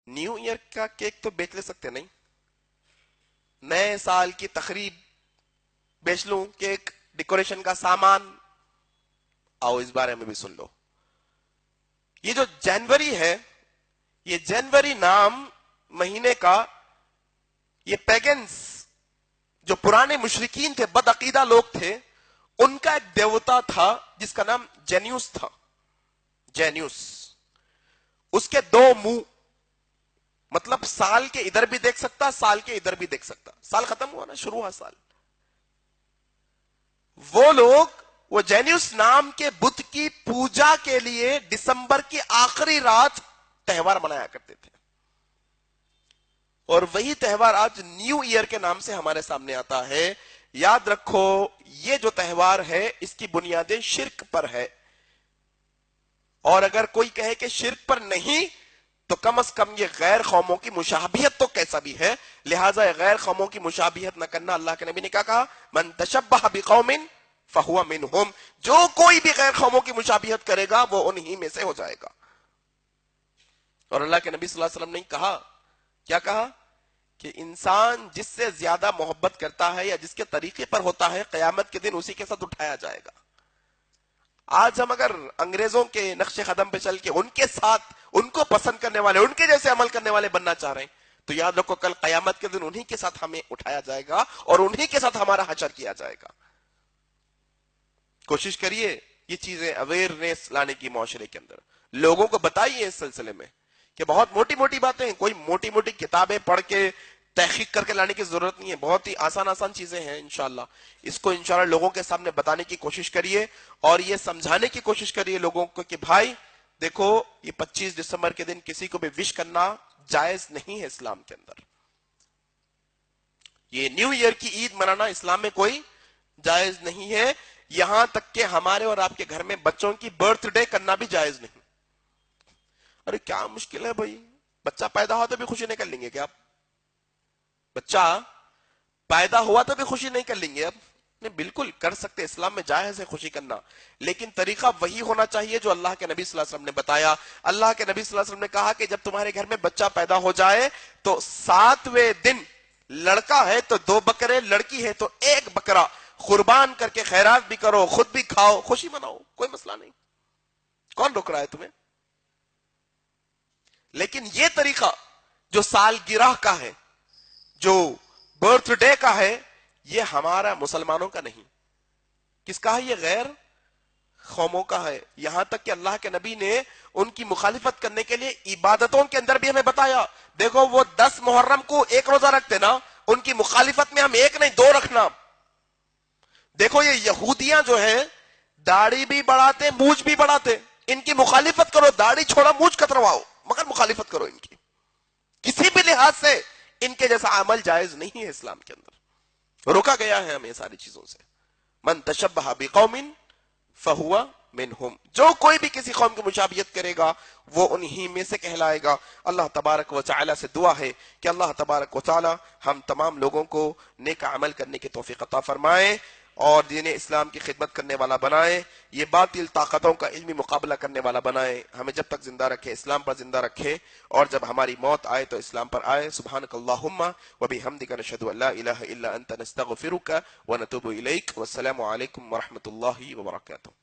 New year का cake तो बेच ले सकते नहीं, नए साल की तकरीब बेच लूं, केक, डेकोरेशन का सामान, आओ इस बारे में भी सुन लो। ये जो जनवरी है, ये जनवरी नाम महीने का, ये पैगन्स जो पुराने मुशरिकीन थे, बदअकीदा लोग थे, उनका एक देवता था जिसका नाम जेन्यूस था। जेन्यूस, उसके दो मुंह, मतलब साल के इधर भी देख सकता, साल के इधर भी देख सकता। साल खत्म हुआ ना, शुरू हुआ साल। वो लोग, वो जेन्यूस नाम के बुत की पूजा के लिए दिसंबर की आखिरी रात त्योहार मनाया करते थे। और वही त्योहार आज न्यू ईयर के नाम से हमारे सामने आता है। याद रखो, ये जो त्योहार है इसकी बुनियादें शिर्क पर है। और अगर कोई कहे कि शिर्क पर नहीं, तो कम से कम ये गैर कौमों की मुशाबियत तो कैसा भी है। लिहाजा गैर कौमों की मुशाबियत न करना, अल्लाह के नबी ने क्या कहा, मन तशब्बह बिकौमिन फहुवा मिनहुम, जो कोई भी गैर कौमों की मुशाबियत करेगा वो उन्हीं में से हो जाएगा। और अल्लाह के नबी सल्लल्लाहु अलैहि वसल्लम ने कहा, क्या कहा, कि इंसान जिससे ज्यादा मोहब्बत करता है या जिसके तरीके पर होता है, कयामत के दिन उसी के साथ उठाया जाएगा। आज हम अगर अंग्रेजों के नक्शे कदम पे चल के उनके साथ, उनको पसंद करने वाले, उनके जैसे अमल करने वाले बनना चाह रहे हैं, तो याद रखो कल कयामत के दिन उन्हीं के साथ हमें उठाया जाएगा और उन्हीं के साथ हमारा हशर किया जाएगा। कोशिश करिए ये चीजें अवेयरनेस लाने की माशरे के अंदर, लोगों को बताइए इस सिलसिले में कि बहुत मोटी मोटी बातें हैं, कोई मोटी मोटी किताबें पढ़ के तहकीक करके लाने की जरूरत नहीं है। बहुत ही आसान आसान चीजें हैं। इंशाल्लाह इसको इंशाल्लाह लोगों के सामने बताने की कोशिश करिए और ये समझाने की कोशिश करिए लोगों को कि भाई देखो, ये 25 दिसंबर के दिन किसी को भी विश करना जायज नहीं है इस्लाम के अंदर। ये न्यू ईयर की ईद मनाना इस्लाम में कोई जायज नहीं है। यहां तक कि हमारे और आपके घर में बच्चों की बर्थडे करना भी जायज नहीं। अरे क्या मुश्किल है भाई, बच्चा पैदा हुआ तो भी खुशी नहीं कर लेंगे क्या आप? बच्चा पैदा हुआ तो भी खुशी नहीं कर लेंगे अब? नहीं, बिल्कुल कर सकते, इस्लाम में जायज है खुशी करना, लेकिन तरीका वही होना चाहिए जो अल्लाह के नबी सल्लल्लाहु अलैहि वसल्लम ने बताया। अल्लाह के नबी सल्लल्लाहु अलैहि वसल्लम ने कहा कि जब तुम्हारे घर में बच्चा पैदा हो जाए तो 7वें दिन, लड़का है तो 2 बकरे, लड़की है तो 1 बकरा कुर्बान करके खैरात भी करो, खुद भी खाओ, खुशी मनाओ, कोई मसला नहीं। कौन रोक रहा है तुम्हें? लेकिन यह तरीका जो सालगिरह का है, जो बर्थडे का है, यह हमारा मुसलमानों का नहीं। किसका है? यह गैर कौमों का है। यहां तक कि अल्लाह के नबी ने उनकी मुखालिफत करने के लिए इबादतों के अंदर भी हमें बताया। देखो, वो 10 मुहर्रम को 1 रोजा रखते ना, उनकी मुखालिफत में हम 1 नहीं 2 रखना। देखो, ये यहूदियां जो है दाढ़ी भी बढ़ाते, मूंछ भी बढ़ाते, इनकी मुखालिफत करो, दाढ़ी छोड़ा मूंछ कतरवाओ, मगर मुखालिफत करो इनकी। किसी भी लिहाज से इनके जैसा अमल जायज नहीं है इस्लाम के अंदर, रोका गया है हमें सारी चीजों से। मन तशब्बह बिकौमिन फहुवा मिनहुम, जो कोई भी किसी कौम की मुशाबियत करेगा वो उन्हीं में से कहलाएगा। अल्लाह तबारक व तआला से दुआ है कि अल्लाह तबारक व तआला हम तमाम लोगों को नेक अमल करने की तौफीक अता फरमाए और दीन इस्लाम की खिदमत करने वाला बनाए, ये बातिल ताकतों का इल्मी मुकाबला करने वाला बनाए, हमें जब तक जिंदा रखे इस्लाम पर जिंदा रखे, और जब हमारी मौत आए तो इस्लाम पर आए। सुब्हानकल्लाहुम्मा व बिहम्दिका नशहदु अल्ला इलाहा इल्ला अंता नस्तगफिरुका व नतूबु इलैक। वस्सलामु अलैकुम व रहमतुल्लाहि व बरकातुहू।